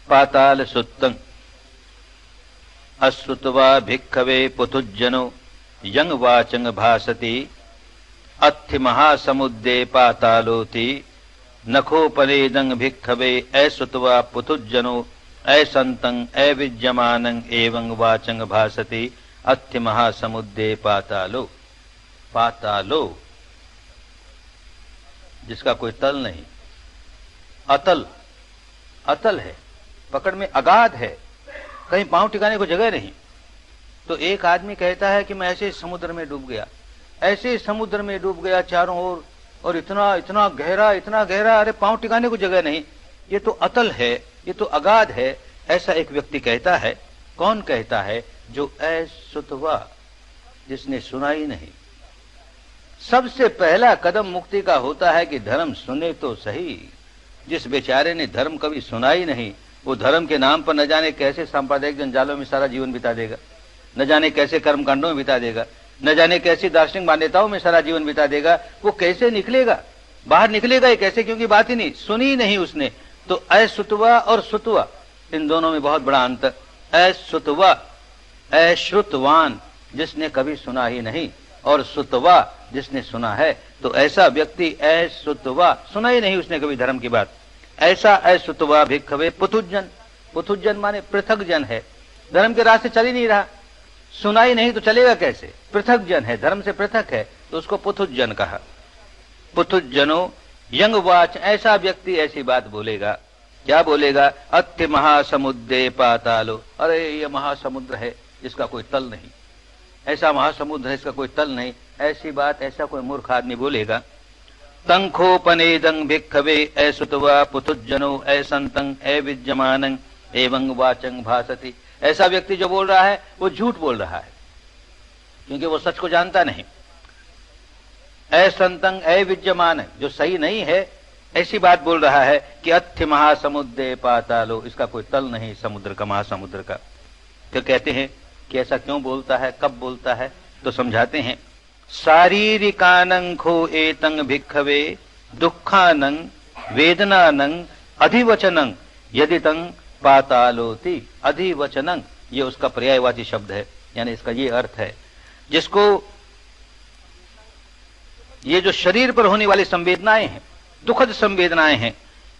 पाताल सुत्तं अश्रुत्वा भिक्खवे पुथुज्जनो यं वाचं भासति अत्थि महासमुद्रे पातालोति नखोपनेदं भिक्खवे अश्रुत्वा पुथुज्जनो असंतं अविद्यमानं एवं वाचं भासति अत्थि महासमुद्रे पातालो। पातालो जिसका कोई तल नहीं, अतल, अतल है, पकड़ में अगाध है, कहीं पांव टिकाने को जगह नहीं। तो एक आदमी कहता है कि मैं ऐसे समुद्र में डूब गया, ऐसे समुद्र में डूब गया चारों ओर, और इतना इतना गहरा, अरे पांव टिकाने को जगह नहीं, ये तो अतल है, ये तो अगाध है। ऐसा एक व्यक्ति कहता है। कौन कहता है? जो अश्रुत्वा, जिसने सुना ही नहीं। सबसे पहला कदम मुक्ति का होता है कि धर्म सुने तो सही। जिस बेचारे ने धर्म कभी सुना ही नहीं, वो धर्म के नाम पर न जाने कैसे सांप्रदायिक जंजालों में सारा जीवन बिता देगा, न जाने कैसे कर्मकांडों में बिता देगा, न जाने कैसी दार्शनिक मान्यताओं में सारा जीवन बिता देगा। वो कैसे निकलेगा, बाहर निकलेगा ही कैसे? क्योंकि बात ही नहीं, सुनी नहीं उसने। तो अश्रुत्वा और श्रुत्वा, इन दोनों में बहुत बड़ा अंतर। अश्रुत्वा, अश्रुतवान, जिसने कभी सुना ही नहीं, और श्रुत्वा, जिसने सुना है। तो ऐसा व्यक्ति अश्रुत्वा, सुना ही नहीं उसने कभी धर्म की बात, ऐसा अश्रुत्वा भिक्खवे पुथुज्जन। पुथुज्जन माने पृथक जन है, धर्म के रास्ते चल ही नहीं रहा, सुना ही नहीं तो चलेगा कैसे? पृथक जन है, धर्म से पृथक है, तो उसको पुथुज्जन कहा। पुथुज्जनो यंग वाच, ऐसा व्यक्ति ऐसी बात बोलेगा। क्या बोलेगा? अत्थि महासमुद्रे पातालो, अरे ये महासमुद्र है जिसका कोई तल नहीं, ऐसा महासमुद्र है इसका कोई तल नहीं। ऐसी बात ऐसा कोई मूर्ख आदमी बोलेगा। तंखोपनेदं भिक्खवे अश्रुत्वा पुथुज्जनो असंतं अविद्यमानं एवं वाचं भासति। ऐसा व्यक्ति जो बोल रहा है वो झूठ बोल रहा है, क्योंकि वो सच को जानता नहीं। असंतं अविद्यमानं, जो सही नहीं है, ऐसी बात बोल रहा है कि अत्थि महासमुद्रे पातालो, इसका कोई तल नहीं समुद्र का, महासमुद्र का। तो कहते हैं कि ऐसा क्यों बोलता है, कब बोलता है? तो समझाते हैं। शारीरिकानं खो एतं भिक्खवे दुःखानं वेदनानं अधिवचनं यदि तं पातालोति। अधिवचनं, ये उसका पर्यायवाची शब्द है, यानी इसका ये अर्थ है, जिसको ये जो शरीर पर होने वाली संवेदनाएं हैं, दुखद संवेदनाएं हैं,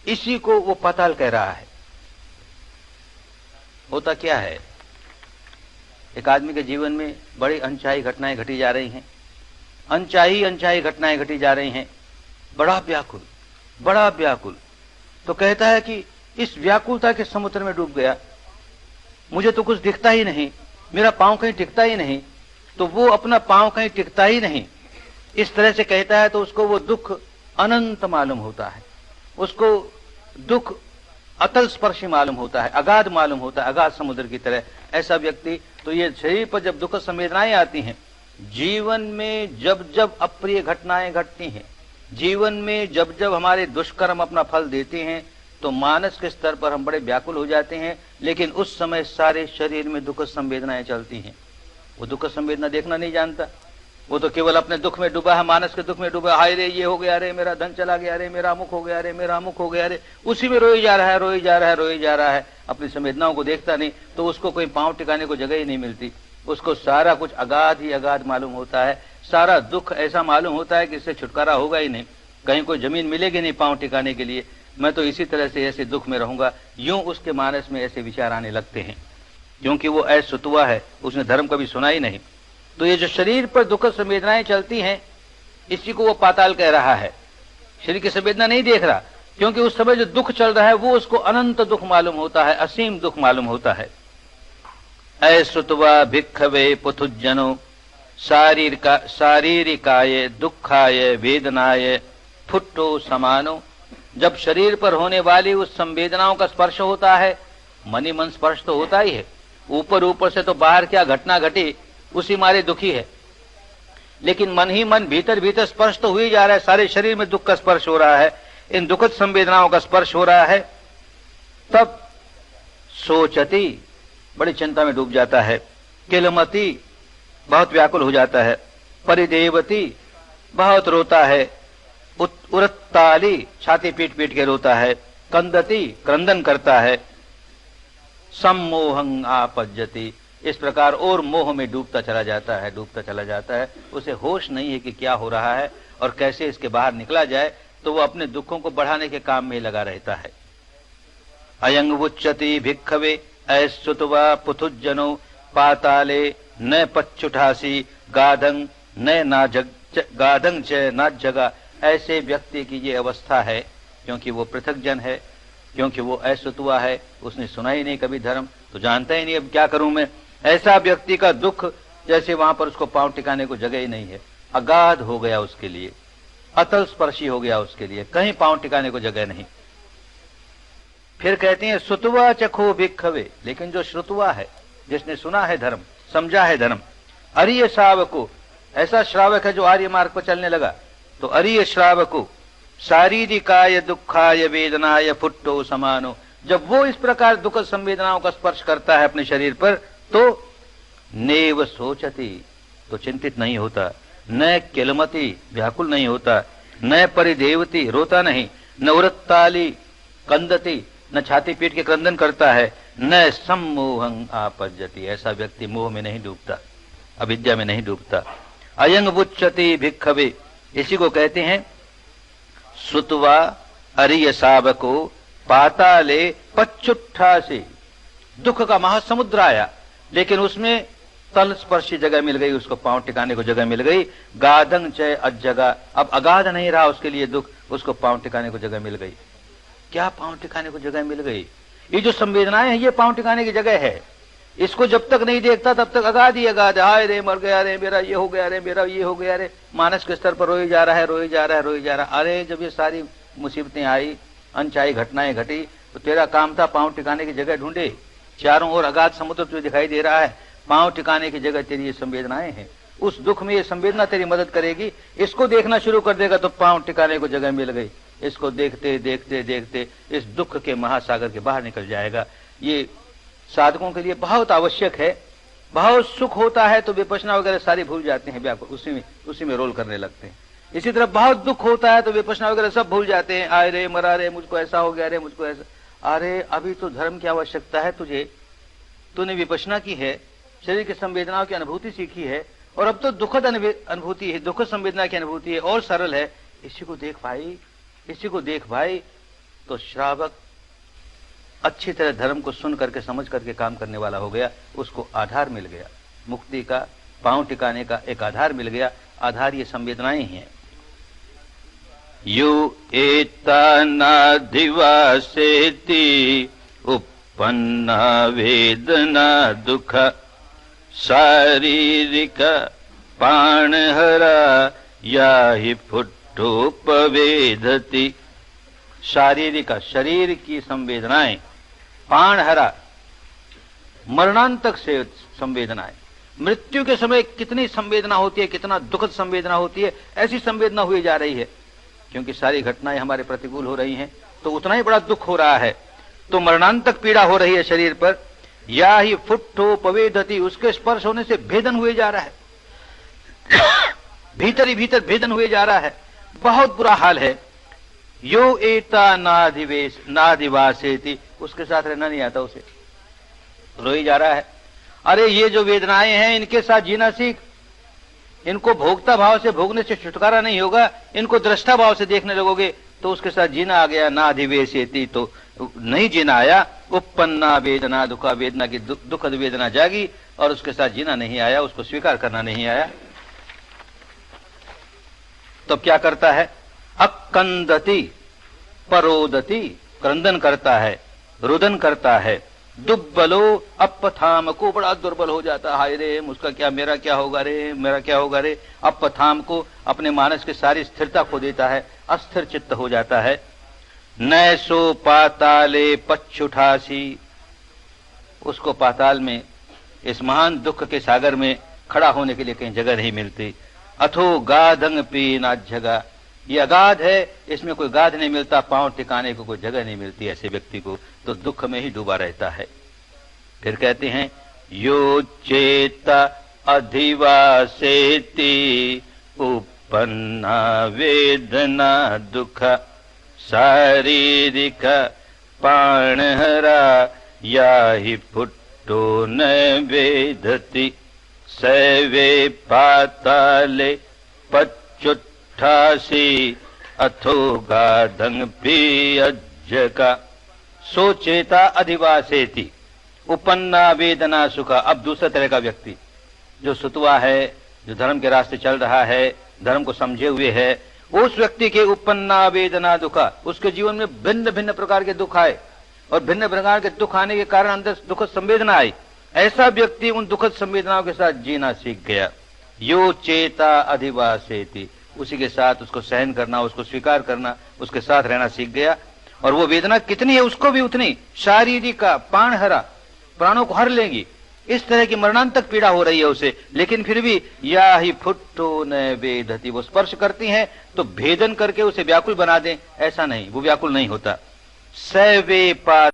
इसी को वो पाताल कह रहा है। होता क्या है, एक आदमी के जीवन में बड़ी अनचाही घटनाएं घटी जा रही हैं, अनचाही घटनाएं घटी जा रही हैं, बड़ा व्याकुल, बड़ा व्याकुल। तो कहता है कि इस व्याकुलता के समुद्र में डूब गया, मुझे तो कुछ दिखता ही नहीं, मेरा पांव कहीं टिकता ही नहीं। तो वो अपना पांव कहीं टिकता ही नहीं, इस तरह से कहता है, तो उसको वो दुख अनंत मालूम होता है, उसको दुख अतल स्पर्शी मालूम होता है, अगाध मालूम होता है, अगाध समुद्र की तरह। ऐसा व्यक्ति, तो ये शरीर पर जब दुख संवेदनाएं आती हैं, जीवन में जब जब अप्रिय घटनाएं घटती हैं, जीवन में जब जब हमारे दुष्कर्म अपना फल देते हैं, तो मानस के स्तर पर हम बड़े व्याकुल हो जाते हैं। लेकिन उस समय सारे शरीर में दुख संवेदनाएं चलती हैं। वो दुख संवेदना देखना नहीं जानता, वो तो केवल अपने दुख में डूबा है, मानस के दुख में डूबा। हाय रे ये हो गया, रे मेरा धन चला गया, रे मेरा अमुक हो गया, रे मेरा अमुक हो गया, रे उसी में रोई जा रहा है, रोई जा रहा है, रोई जा रहा है, अपनी संवेदनाओं को देखता नहीं। तो उसको कोई पांव टिकाने को जगह ही नहीं मिलती, उसको सारा कुछ अगाध ही अगाध मालूम होता है, सारा दुख ऐसा मालूम होता है कि इससे छुटकारा होगा ही नहीं, कहीं कोई जमीन मिलेगी नहीं पांव टिकाने के लिए, मैं तो इसी तरह से ऐसे दुख में रहूंगा। यूं उसके मानस में ऐसे विचार आने लगते हैं, क्योंकि वो अश्रुत्वा है, उसने धर्म कभी सुना ही नहीं। तो ये जो शरीर पर दुख संवेदनाएं चलती हैं, इसी को वो पाताल कह रहा है। शरीर की संवेदना नहीं देख रहा, क्योंकि उस समय जो दुख चल रहा है वो उसको अनंत दुख मालूम होता है, असीम दुख मालूम होता है। अश्रुत्वा भिक्खवे पुथुज्जनो शारीरिकाय दुखाय वेदनाय फुट्टो समानो। जब शरीर पर होने वाली उस संवेदनाओं का स्पर्श होता है, मन ही मन स्पर्श तो होता ही है, ऊपर ऊपर से तो बाहर क्या घटना घटी उसी मारे दुखी है, लेकिन मन ही मन भीतर भीतर स्पर्श तो हुई जा रहा है, सारे शरीर में दुख का स्पर्श हो रहा है, इन दुखद संवेदनाओं का स्पर्श हो रहा है। तब सोचती, बड़ी चिंता में डूब जाता है, किलमती, बहुत व्याकुल हो जाता है, परिदेवती, बहुत रोता है, उरत्ताली, छाती पीट पीट के रोता है, कंदती, क्रंदन करता है, सम्मोहं आपज्जति, इस प्रकार और मोह में डूबता चला जाता है, डूबता चला जाता है। उसे होश नहीं है कि क्या हो रहा है और कैसे इसके बाहर निकला जाए, तो वो अपने दुखों को बढ़ाने के काम में लगा रहता है। अयंग उच्चति भिक्खवे ऐश्रुतवा पुथुज्जनो पाताले न पच्युठासी गाधं गाधं च नाज्जगा। ऐसे व्यक्ति की ये अवस्था है, क्योंकि वो पृथक जन है, क्योंकि वो ऐश्रुतवा है, उसने सुना ही नहीं कभी धर्म, तो जानता ही नहीं अब क्या करूं मैं। ऐसा व्यक्ति का दुख जैसे वहां पर उसको पांव टिकाने को जगह ही नहीं है, अगाध हो गया उसके लिए, अतल स्पर्शी हो गया उसके लिए, कहीं पांव टिकाने को जगह नहीं। फिर कहते हैं श्रुतवा चखो भिक्खवे, लेकिन जो श्रुतवा है, जिसने सुना है धर्म, समझा है धर्म, अरिय श्रावको, ऐसा श्रावक है जो आर्य मार्ग पर चलने लगा, तो अरिय श्रावको शारीरिकाय दुखाय वेदनाय फुट्टो समानो। जब वो इस प्रकार दुख संवेदनाओं का स्पर्श करता है अपने शरीर पर, तो नेव सोचती, तो चिंतित नहीं होता, न किलमती, व्याकुल नहीं होता, न परिदेवती, रोता नहीं, न उरत्ताली कंदती, न छाती पीट के क्रंदन करता है, न सम्मोहं आपज्जति, ऐसा व्यक्ति मोह में नहीं डूबता, अविद्या में नहीं डूबता। अयंग बुच्चति भिक्खवे, इसी को कहते हैं श्रुत्वा अरिय शावको पाताले पच्युट्ठासी। दुख का महासमुद्र आया, लेकिन उसमें तल स्पर्शी जगह मिल गई, उसको पांव टिकाने को जगह मिल गई। गाधं च अज्जगा, अब अगाध नहीं रहा उसके लिए दुख, उसको पांव टिकाने को जगह मिल गई। क्या पांव टिकाने को जगह मिल गई? ये जो संवेदनाएं हैं, ये पांव टिकाने की जगह है। इसको जब तक नहीं देखता तब तक अगाध ही अगाध, हाय रे मर गया रे, मेरा ये हो गया रे, मेरा ये हो गया रे, मानस के स्तर पर रोई जा रहा है, रोई जा रहा है, रोई जा रहा है। अरे जब ये सारी मुसीबतें आई, अनचाही घटनाएं घटी, तो तेरा काम था पांव टिकाने की जगह ढूंढे। चारों ओर अगाध समुद्र तुझे दिखाई दे रहा है, पांव टिकाने की जगह तेरी ये संवेदनाएं हैं। उस दुख में ये संवेदना तेरी मदद करेगी। इसको देखना शुरू कर देगा तो पांव टिकाने को जगह मिल गई। इसको देखते देखते देखते इस दुख के महासागर के बाहर निकल जाएगा। ये साधकों के लिए बहुत आवश्यक है। बहुत सुख होता है तो विपश्यना वगैरह सारी भूल जाते हैं, व्याकुल उसी में रोल करने लगते हैं। इसी तरह बहुत दुख होता है तो विपश्यना वगैरह सब भूल जाते हैं, आए रे मरा रे, मुझको ऐसा हो गया रे, मुझको ऐसा। अरे अभी तो धर्म की आवश्यकता है तुझे, तूने विपश्यना की है, शरीर की संवेदनाओं की अनुभूति सीखी है, और अब तो दुखद अनुभूति है, दुखद संवेदना की अनुभूति है, और सरल है। इसी को देख भाई, इसी को देख भाई। तो श्रावक अच्छी तरह धर्म को सुन करके समझ करके काम करने वाला हो गया, उसको आधार मिल गया, मुक्ति का पांव टिकाने का एक आधार मिल गया। आधार ये संवेदनाएं ही हैं। यो एतानाधिवासेति उपन्ना वेदना दुख शारीरिक पाणहरा या ही फुट्टोपवेदति। शारीरिक, शरीर की संवेदनाएं, पाणहरा मरणांतक से संवेदनाएं, मृत्यु के समय कितनी संवेदना होती है, कितना दुखद संवेदना होती है, ऐसी संवेदना हुई जा रही है, क्योंकि सारी घटनाएं हमारे प्रतिकूल हो रही हैं, तो उतना ही बड़ा दुख हो रहा है। तो मरणांतक पीड़ा हो रही है शरीर पर। या ही फुट्टोपवेदति, उसके स्पर्श होने से भेदन हुए जा रहा है, भीतर ही भीतर भेदन हुए जा रहा है, बहुत बुरा हाल है। यो एता नादिवासेति, उसके साथ रहना नहीं आता उसे, रोई जा रहा है। अरे ये जो वेदनाएं हैं इनके साथ जीना सीख, इनको भोक्ता भाव से भोगने से छुटकारा नहीं होगा, इनको दृष्टा भाव से देखने लगोगे तो उसके साथ जीना आ गया। नाधिवेशेति, तो नहीं जीना आया। उपन्ना वेदना दुखा, वेदना की दुखद वेदना जागी और उसके साथ जीना नहीं आया, उसको स्वीकार करना नहीं आया। तो क्या करता है? अकंदति परोदति, क्रंदन करता है, रुदन करता है। दुर्बलो अपथाम को, बड़ा दुर्बल हो जाता है, हाय रे मुझका क्या, मेरा क्या होगा रे, मेरा क्या होगा रे। अपथाम को, अपने मानस की सारी स्थिरता खो देता है, अस्थिर चित्त हो जाता है। नैसो पाताले पच्छुठासी, उसको पाताल में, इस महान दुख के सागर में खड़ा होने के लिए कहीं जगह नहीं मिलती। अथो गाधंग पी नाज्जगा, ये अगाध है, इसमें कोई गाध नहीं मिलता, पांव टिकाने को कोई जगह नहीं मिलती ऐसे व्यक्ति को, तो दुख में ही डूबा रहता है। फिर कहते हैं यो चेत अधिवासेति उपन्ना वेदना दुख शारीरिक पाणहरा या हि फुट्टो न वेदति सैवे पाताले पच्चुट्ठासी अथो गाधं पियज्जका सो चेता अधिवासेति उपन्ना वेदना सुखा। अब दूसरे तरह का व्यक्ति जो सुतवा है, जो धर्म के रास्ते चल रहा है, धर्म को समझे हुए है, उस व्यक्ति के उपन्ना वेदना दुखा, उसके जीवन में भिन्न भिन्न प्रकार के दुख आए और भिन्न प्रकार के दुख आने के कारण अंदर दुखद संवेदना आई। ऐसा व्यक्ति उन दुखद संवेदनाओं के साथ जीना सीख गया। यो चेता अधिवासेति, उसी के साथ उसको सहन करना, उसको स्वीकार करना, उसके साथ रहना सीख गया। और वो वेदना कितनी है उसको भी उतनी शारीरिक का प्राणहरा, प्राणों को हर लेंगी, इस तरह की मरणांतक पीड़ा हो रही है उसे, लेकिन फिर भी या ही फुट्टो न वेदति, वो स्पर्श करती हैं तो भेदन करके उसे व्याकुल बना दें, ऐसा नहीं, वो व्याकुल नहीं होता। सैवे पा